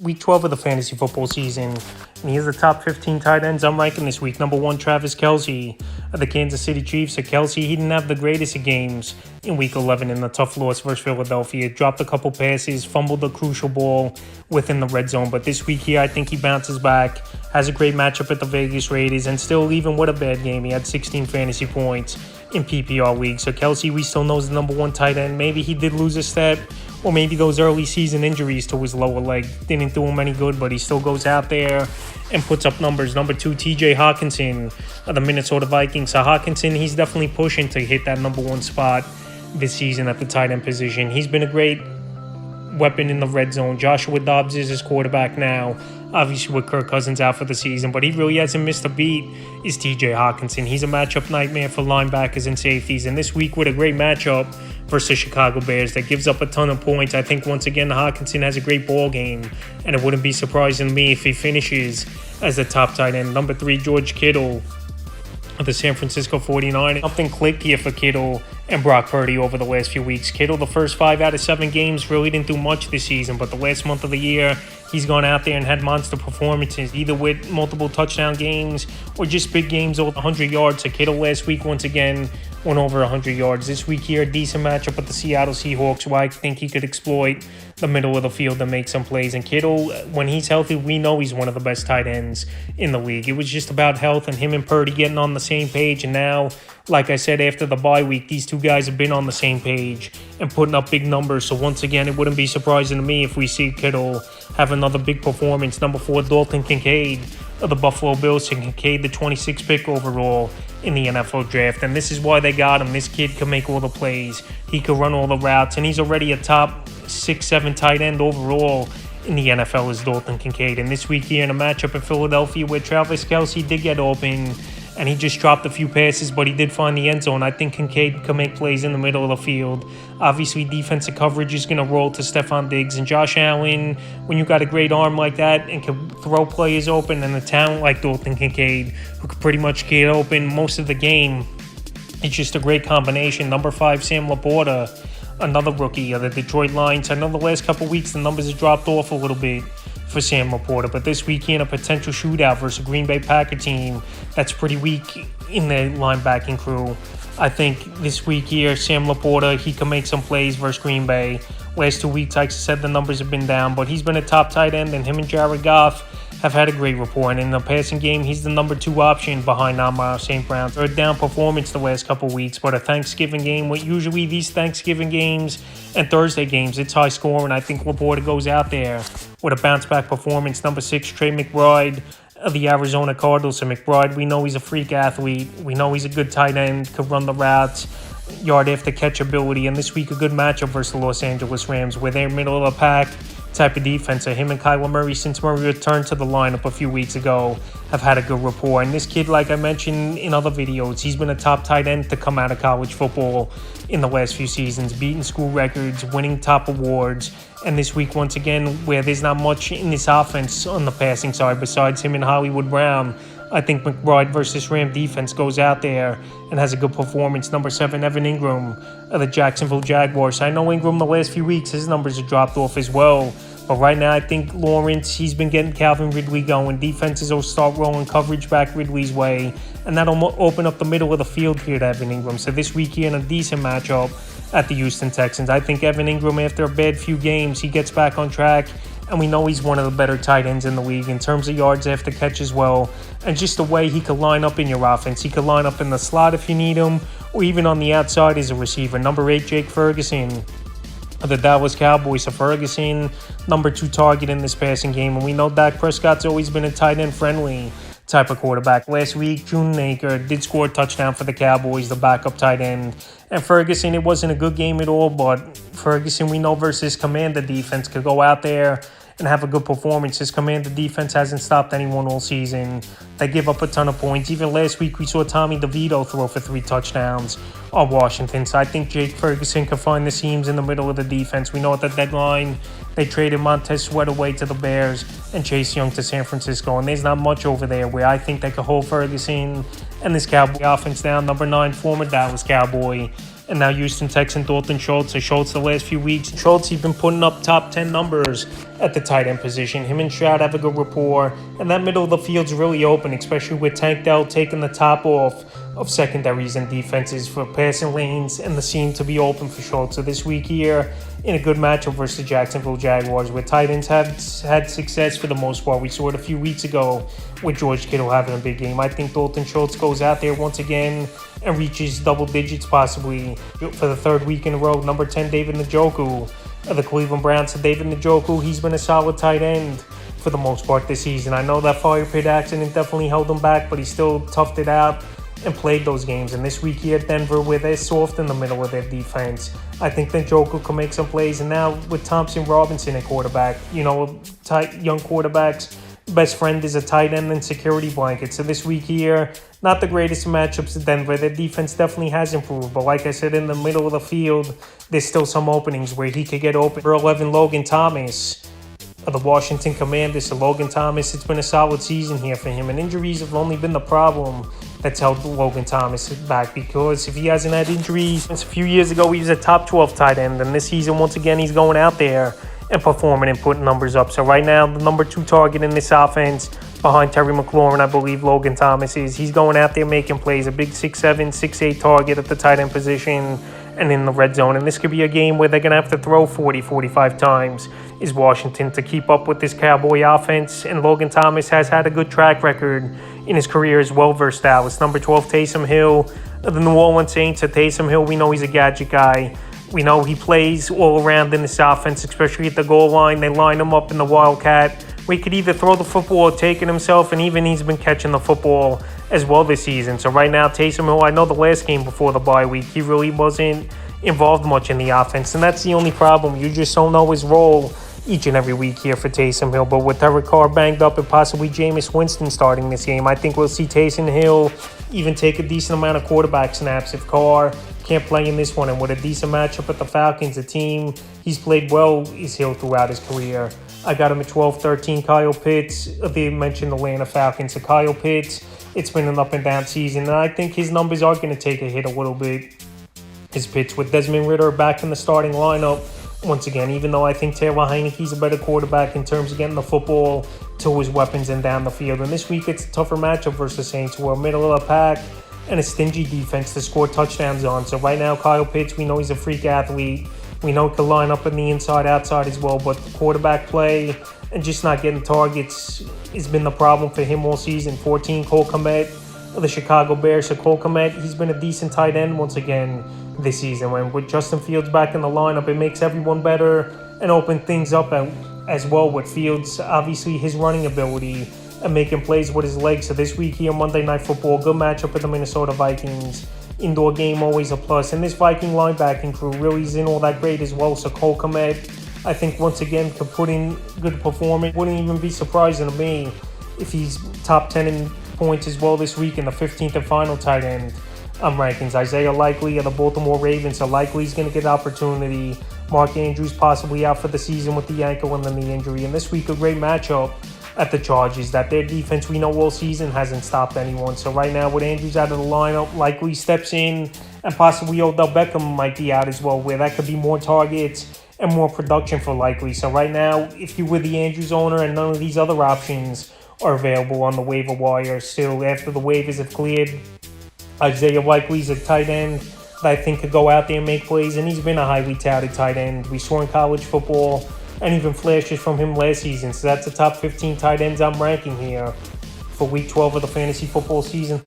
Week 12 of the fantasy football season, and here's the top 15 tight ends I'm ranking this week. Number 1, Travis Kelce of the Kansas City Chiefs. So Kelce, he didn't have the greatest of games in Week 11 in the tough loss versus Philadelphia. Dropped a couple passes, fumbled a crucial ball within the red zone. But this week here, I think he bounces back, has a great matchup at the Vegas Raiders, and still, even with a bad game, he had 16 fantasy points in PPR leagues. So Kelce, we still know, is the number 1 tight end. Maybe he did lose a step, or maybe those early season injuries to his lower leg didn't do him any good, but he still goes out there and puts up numbers. Number 2, TJ Hockenson of the Minnesota Vikings. So Hockenson, he's definitely pushing to hit that number 1 spot this season at the tight end position. He's been a great weapon in the red zone. Joshua Dobbs is his quarterback now, obviously with Kirk Cousins out for the season, but he really hasn't missed a beat, is TJ Hockenson. He's a matchup nightmare for linebackers and safeties, and this week with a great matchup versus the Chicago Bears that gives up a ton of points, I think once again Hockenson has a great ball game, and it wouldn't be surprising to me if he finishes as the top tight end. Number 3, George Kittle of the San Francisco 49ers. Something clicked here for Kittle and Brock Purdy over the last few weeks. Kittle, the first 5 out of 7 games, really didn't do much this season, but the last month of the year, he's gone out there and had monster performances, either with multiple touchdown games or just big games over 100 yards. So Kittle last week, once again, went over 100 yards. This week here, a decent matchup with the Seattle Seahawks, where I think he could exploit the middle of the field and make some plays. And Kittle, when he's healthy, we know he's one of the best tight ends in the league. It was just about health and him and Purdy getting on the same page. And now, like I said, after the bye week, these two guys have been on the same page and putting up big numbers. So once again, it wouldn't be surprising to me if we see Kittle have another big performance. Number 4, Dalton Kincaid of the Buffalo Bills. And Kincaid, the 26th pick overall in the NFL draft. And this is why they got him. This kid can make all the plays. He can run all the routes. And he's already a top 6-7 tight end overall in the NFL is Dalton Kincaid. And this week here in a matchup in Philadelphia where Travis Kelce did get open, and he just dropped a few passes, but he did find the end zone. I think Kincaid can make plays in the middle of the field. Obviously, defensive coverage is going to roll to Stephon Diggs and Josh Allen. When you got a great arm like that and can throw players open, and a talent like Dalton Kincaid, who could pretty much get open most of the game, it's just a great combination. Number 5, Sam Laporta, another rookie of the Detroit Lions. I know the last couple weeks the numbers have dropped off a little bit for Sam Laporta, but this weekend a potential shootout versus a Green Bay Packer team that's pretty weak in their linebacking crew. I think this week here, Sam Laporta, he can make some plays versus Green Bay. Last 2 weeks, like I said, the numbers have been down, but he's been a top tight end, and him and Jared Goff have had a great rapport. And in the passing game, he's the number 2 option behind Amon-Ra St. Brown. Third down performance the last couple weeks, but a Thanksgiving game, what usually these Thanksgiving games and Thursday games, it's high scoring. I think Laporta goes out there with a bounce back performance. Number 6, Trey McBride of the Arizona Cardinals. So McBride, we know he's a freak athlete. We know he's a good tight end, could run the routes, yard after catch ability. And this week, a good matchup versus the Los Angeles Rams, where they're middle of the pack type of defense. So him and Kyler Murray, since Murray returned to the lineup a few weeks ago, have had a good rapport. And this kid, like I mentioned in other videos, he's been a top tight end to come out of college football in the last few seasons, beating school records, winning top awards. And this week, once again, where there's not much in this offense on the passing side besides him and Hollywood Brown, I think McBride versus Ram defense goes out there and has a good performance. Number 7, Evan Ingram of the Jacksonville Jaguars. I know Ingram the last few weeks, his numbers have dropped off as well. But right now, I think Lawrence, he's been getting Calvin Ridley going. Defenses will start rolling coverage back Ridley's way, and that'll open up the middle of the field here to Evan Ingram. So this week here in a decent matchup at the Houston Texans. I think Evan Ingram, after a bad few games, he gets back on track. And we know he's one of the better tight ends in the league in terms of yards after catch as well. And just the way he could line up in your offense. He could line up in the slot if you need him, or even on the outside as a receiver. Number 8, Jake Ferguson of the Dallas Cowboys. So Ferguson, number 2 target in this passing game. And we know Dak Prescott's always been a tight end friendly type of quarterback. Last week, June Naker did score a touchdown for the Cowboys, the backup tight end. And Ferguson, it wasn't a good game at all, but Ferguson, we know versus Commander defense, could go out there and have a good performance. His Commander defense hasn't stopped anyone all season. They give up a ton of points. Even last week, we saw Tommy DeVito throw for 3 touchdowns on Washington. So I think Jake Ferguson can find the seams in the middle of the defense. We know at the deadline, they traded Montez Sweat away to the Bears and Chase Young to San Francisco. And there's not much over there where I think they could hold Ferguson and this Cowboy offense down. Number 9, former Dallas Cowboy and now Houston Texan Dalton Schultz. So Schultz the last few weeks, Schultz, he's been putting up top 10 numbers at the tight end position. Him and Stroud have a good rapport, and that middle of the field's really open, especially with Tank Dell taking the top off of secondaries and defenses for passing lanes, and the seam to be open for Schultz. So this week here, in a good matchup versus the Jacksonville Jaguars, where tight ends have had success for the most part. We saw it a few weeks ago with George Kittle having a big game. I think Dalton Schultz goes out there once again and reaches double digits possibly for the third week in a row. Number 10, David Njoku of the Cleveland Browns. So David Njoku, he's been a solid tight end for the most part this season. I know that fire pit accident definitely held him back, but he still toughed it out and played those games. And this week here at Denver, where they're soft in the middle of their defense, I think that Njoku can make some plays. And now with Thompson Robinson at quarterback, young quarterbacks, best friend is a tight end and security blanket. So this week here, not the greatest matchups at Denver. Their defense definitely has improved. But like I said, in the middle of the field, there's still some openings where he could get open. For 11, Logan Thomas of the Washington Commanders. So Logan Thomas, it's been a solid season here for him. And injuries have only been the problem that's held Logan Thomas back, because if he hasn't had injuries, since a few years ago he was a top 12 tight end, and this season once again he's going out there and performing and putting numbers up. So right now the number 2 target in this offense behind Terry McLaurin, I believe Logan Thomas is. He's going out there making plays, a big 6'7", 6'8" target at the tight end position and in the red zone. And this could be a game where they're going to have to throw 40, 45 times is Washington to keep up with this Cowboy offense. And Logan Thomas has had a good track record in his career as well versus Dallas. Number 12, Taysom Hill of the New Orleans Saints. At Taysom Hill, we know he's a gadget guy. We know he plays all around in this offense, especially at the goal line. They line him up in the Wildcat, where he could either throw the football or take it himself, and even he's been catching the football as well this season. So right now, Taysom Hill, I know the last game before the bye week, he really wasn't involved much in the offense, and that's the only problem. You just don't know his role each and every week here for Taysom Hill. But with Derek Carr banged up and possibly Jameis Winston starting this game, I think we'll see Taysom Hill even take a decent amount of quarterback snaps if Carr can't play in this one. And with a decent matchup at the Falcons, a team he's played well is Hill throughout his career. I got him at 12-13. Kyle Pitts, they mentioned the Atlanta Falcons. So Kyle Pitts, it's been an up and down season, and I think his numbers are going to take a hit a little bit. His Pitts with Desmond Ridder back in the starting lineup once again, even though I think Taylor Heineke's a better quarterback in terms of getting the football to his weapons and down the field. And this week it's a tougher matchup versus the Saints, who are middle of the pack and a stingy defense to score touchdowns on. So right now, Kyle Pitts, we know he's a freak athlete. We know he can line up in the inside, outside as well, but the quarterback play and just not getting targets has been the problem for him all season. 14, Cole Kmet of the Chicago Bears. So Cole Kmet, he's been a decent tight end once again this season. When with Justin Fields back in the lineup, it makes everyone better and open things up as well with Fields. Obviously, his running ability and making plays with his legs. So this week here, Monday Night Football, good matchup with the Minnesota Vikings. Indoor game, always a plus. And this Viking linebacking crew really isn't all that great as well. So Cole Kmet, I think once again, could put in good performance. Wouldn't even be surprising to me if he's top 10 in points as well this week in the 15th and final tight end rankings. Isaiah Likely of the Baltimore Ravens, so Likely's going to get opportunity. Mark Andrews possibly out for the season with the ankle and the knee injury. And this week, a great matchup at the Chargers, that their defense, we know all season, hasn't stopped anyone. So right now, with Andrews out of the lineup, Likely steps in, and possibly Odell Beckham might be out as well, where that could be more targets and more production for Likely. So right now, if you were the Andrews owner and none of these other options are available on the waiver wire still after the waivers have cleared, Isaiah Likely's a tight end that I think could go out there and make plays, and he's been a highly touted tight end. We saw in college football and even flashes from him last season. So that's the top 15 tight ends I'm ranking here for Week 12 of the fantasy football season.